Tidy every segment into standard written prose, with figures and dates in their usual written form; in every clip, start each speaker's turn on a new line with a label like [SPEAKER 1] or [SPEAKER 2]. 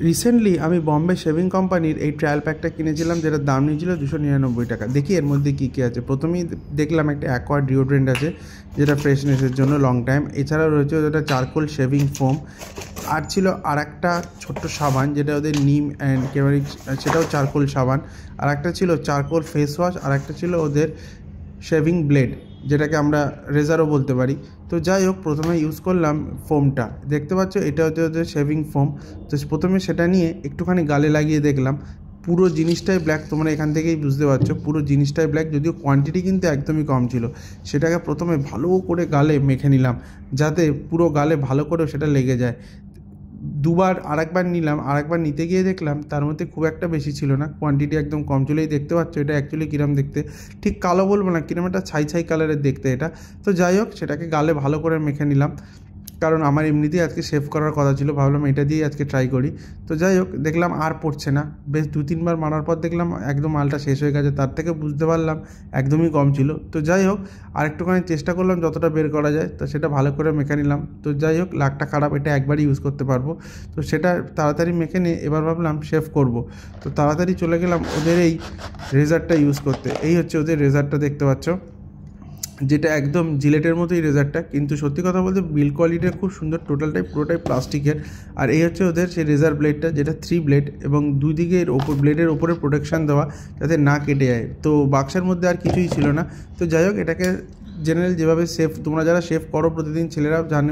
[SPEAKER 1] Recently আমি Bombay shaving কোম্পানির এই ট্রায়াল প্যাকটা কিনেছিলাম, যেটার দাম নিয়েছিল 299 টাকা। দেখি এর মধ্যে কী কী আছে। প্রথমেই দেখলাম একটা অ্যাকোয়া ডিওড্রেন্ট আছে, যেটা ফ্রেশনেসের জন্য লং টাইম। এছাড়াও রয়েছে যেটা চারকোল শেভিং ফোম, আর ছিল আর একটা ছোট্ট সাবান যেটা ওদের নিম অ্যান্ড কেমারিক, সেটাও চারকোল সাবান। আর একটা ছিল চারকোল ফেস ওয়াশ, আর একটা ছিল ওদের শেভিং ব্লেড, যেটাকে আমরা রেজারও বলতে পারি। তো যাই হোক, প্রথমে ইউজ করলাম ফোমটা, দেখতে পাচ্ছ এটা হচ্ছে ওদের শেভিং ফোম। তো প্রথমে সেটা নিয়ে একটুখানি গালে লাগিয়ে দেখলাম, পুরো জিনিসটাই ব্ল্যাক। তোমরা এখান থেকেই বুঝতে পারছো পুরো জিনিসটাই ব্ল্যাক, যদিও কোয়ান্টিটি কিন্তু একদমই কম ছিল। সেটাকে প্রথমে ভালো করে গালে মেখে নিলাম, যাতে পুরো গালে ভালো করে সেটা লেগে যায়। দুবার আরেকবার নিলাম, আরেকবার নিতে গিয়ে দেখলাম তার মধ্যে খুব একটা বেশি ছিল না, কোয়ান্টিটি একদম কম ছিল। এই দেখতে পাচ্ছ এটা অ্যাকচুয়ালি কিরম দেখতে, ঠিক কালো বলবো না, কিরম একটা ছাই ছাই কালারের দেখতে এটা। তো যাই হোক, সেটাকে গালে ভালো করে মেখে নিলাম, কারণ আমার এমনিতেই আজকে শেভ করার কথা ছিল, ভাবলাম এটা দিয়েই আজকে ট্রাই করি। তো যাই হোক, দেখলাম আর পড়ছে না। বেশ 2-3 বার মারার পর দেখলাম একদম মালটা শেষ হয়ে গেছে, তার থেকে বুঝতে পারলাম একদমই কম ছিল। তো যাই হোক, আরেকটুখানি চেষ্টা করলাম যতটা বের করা যায়, তো সেটা ভালো করে মেখে নিলাম। তো যাই হোক, লাকটা খারাপ, এটা একবারই ইউজ করতে পারবো। তো সেটা তাড়াতাড়ি মেখে নিয়ে এবার ভাবলাম শেভ করব। তো তাড়াতাড়ি চলে গেলাম ওদের এই রেজারটা ইউজ করতে। এই হচ্ছে ওদের রেজারটা, দেখতে পাচ্ছ, যেটা একদম জিলেটের মতোই রেজারটা, কিন্তু সত্যি কথা বলতে বিল্ড কোয়ালিটিটা খুব সুন্দর, টোটালটাই পুরোটাই প্লাস্টিকের। আর এই হচ্ছে ওদের সেই রেজার ব্লেডটা, যেটা 3 ব্লেড, এবং দুই দিকের ওপর ব্লেডের ওপরে প্রোটেকশান দেওয়া যাতে না কেটে যায়। তো বাক্সের মধ্যে আর কিছুই ছিল না। তো যাই হোক, এটাকে জেনারেল যেভাবে শেভ, তোমরা যারা শেভ করো প্রতিদিন, ছেলেরাও জানে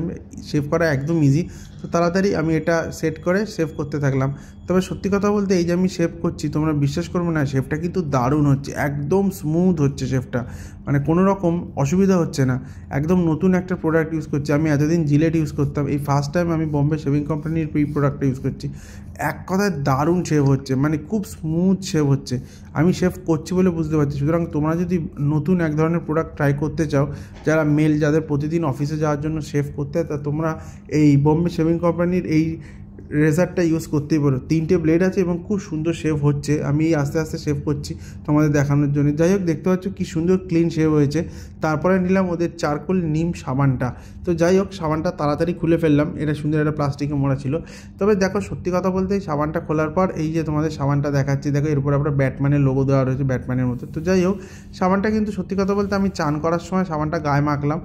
[SPEAKER 1] শেভ করা একদম ইজি। তো তাড়াতাড়ি আমি এটা সেট করে শেভ করতে থাকলাম। তবে সত্যি কথা বলতে, এই যে আমি শেভ করছি, তোমরা বিশ্বাস করবে না, শেভটা কিন্তু দারুণ হচ্ছে, একদম স্মুথ হচ্ছে শেভটা, মানে কোনো রকম অসুবিধা হচ্ছে না। একদম নতুন একটা প্রোডাক্ট ইউজ করছি। আমি এতদিন জিলেট ইউজ করতাম, এই ফার্স্ট টাইম আমি বম্বে শেভিং কোম্পানির এই প্রোডাক্টটা ইউজ করছি। এক কথায় দারুণ শেভ হচ্ছে, মানে খুব স্মুথ শেভ হচ্ছে। আমি শেভ করছি বলে বুঝতে পারছি। সুতরাং তোমরা যদি নতুন এক ধরনের প্রোডাক্ট ট্রাই করতে চাও, যারা মেল, যাদের প্রতিদিন অফিসে যাওয়ার জন্য শেভ করতে হয়, তা তোমরা এই বম্বে শেভিং কোম্পানির এই রেজারটা ইউজ করতেই পারো। 3টে ব্লেড আছে এবং খুব সুন্দর শেভ হচ্ছে। আমি আস্তে আস্তে শেভ করছি তোমাদের দেখানোর জন্য। যাই হোক, দেখতে পাচ্ছ কি সুন্দর ক্লিন শেভ হয়েছে। তারপরে নিলাম ওদের চারকোল নিম সাবানটা। তো যাই হোক, সাবানটা তাড়াতাড়ি খুলে ফেললাম, এটা সুন্দর একটা প্লাস্টিকে মোড়া ছিল। তবে দেখো, সত্যি কথা বলতে এই সাবানটা খোলার পর, এই যে তোমাদের সাবানটা দেখাচ্ছি, দেখো এরপর আবার ব্যাটম্যানের লোগো দেওয়া রয়েছে, ব্যাটম্যানের মতো। তো যাই হোক, সাবানটা কিন্তু সত্যি কথা বলতে আমি চান করার সময় সাবানটা গায়ে মাখলাম।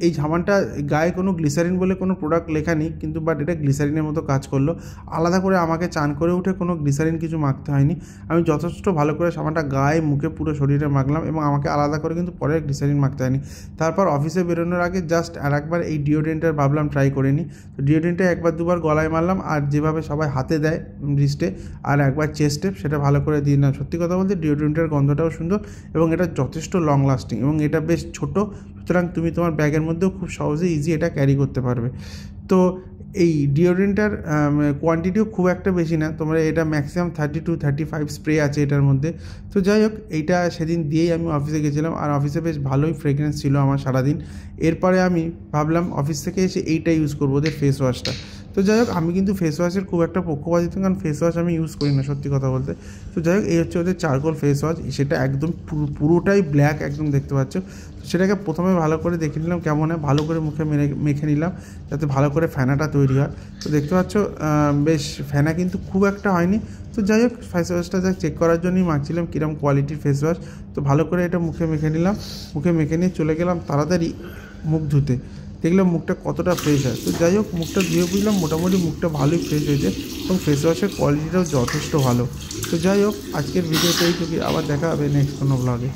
[SPEAKER 1] এই সাবানটা গায়ে কোনো গ্লিসারিন বলে কোনো প্রোডাক্ট লেখা নেই, কিন্তু বাট এটা গ্লিসারিনের মতো কাজ করলো। আলাদা করে আমাকে চান করে উঠে কোনো গ্লিসারিন কিছু মাখতে হয়নি। আমি যথেষ্ট ভালো করে সাবানটা গায়ে, মুখে, পুরো শরীরে মাখলাম, এবং আমাকে আলাদা করে কিন্তু পরে গ্লিসারিন মাখতে হয়নি। তারপর অফিসে বেরোনোর আগে জাস্ট আরেকবার এই ডিওড্রেন্টটা ভাবলাম ট্রাই করে নিই। তো ডিওড্রেন্টটা 1-2 বার গলায় মারলাম, আর যেভাবে সবাই হাতে দেয় রিস্টে, আর একবার চেস্টে, সেটা ভালো করে দিয়ে নিলাম। সত্যি কথা বলতে ডিওড্রেন্টের গন্ধটাও সুন্দর, এবং এটা যথেষ্ট লং লাস্টিং, এবং এটা বেশ ছোটো। সুতরাং তুমি তোমার ব্যাগের মধ্যেও খুব সহজে ইজি এটা ক্যারি করতে পারবে। তো এই ডিওড্রেন্টটার কোয়ান্টিটিও খুব একটা বেশি না, তোমরা এটা ম্যাক্সিমাম 30-35 স্প্রে আছে এটার মধ্যে। তো যাই হোক, এইটা সেদিন দিয়েই আমি অফিসে গেছিলাম, আর অফিসে বেশ ভালোই ফ্রেগরেন্স ছিল আমার সারাদিন। এরপরে আমি ভাবলাম অফিস থেকে এসে এইটা ইউজ করবো, ওদের ফেস ওয়াশটা। তো যাই হোক, আমি কিন্তু ফেস ওয়াশের খুব একটা পক্ষপাতিত্ব, কারণ ফেস ওয়াশ আমি ইউজ করি না সত্যি কথা বলতে। তো যাই হোক, এই হচ্ছে ওদের চারকোল ফেস ওয়াশ, সেটা একদম পুরোটাই ব্ল্যাক একদম, দেখতে পাচ্ছ। সেটাকে প্রথমে ভালো করে দেখে নিলাম কেমন হয়, ভালো করে মুখে মেখে নিলাম, যাতে ভালো করে ফেনাটা তৈরি হয়। তো দেখতে পাচ্ছ বেশ ফেনা কিন্তু খুব একটা হয়নি। তো যাই হোক, ফেস ওয়াশটা যা চেক করার জন্যই মাখছিলাম কীরকম কোয়ালিটির ফেস ওয়াশ। তো ভালো করে এটা মুখে মেখে নিলাম, মুখে মেখে নিয়ে চলে গেলাম তাড়াতাড়ি মুখ ধুতে। দেখলাম মুখটা কতটা ফ্রেশ হয়। তো যাই হোক, মুখটা ধুয়ে বুঝলাম মোটামুটি মুখটা ভালোই ফ্রেশ হয়েছে, এবং ফেস ওয়াশের কোয়ালিটিটাও যথেষ্ট ভালো। তো যাই হোক, আজকের ভিডিওটা এইটুকুই, আবার দেখা হবে নেক্সট কোনো ব্লগে।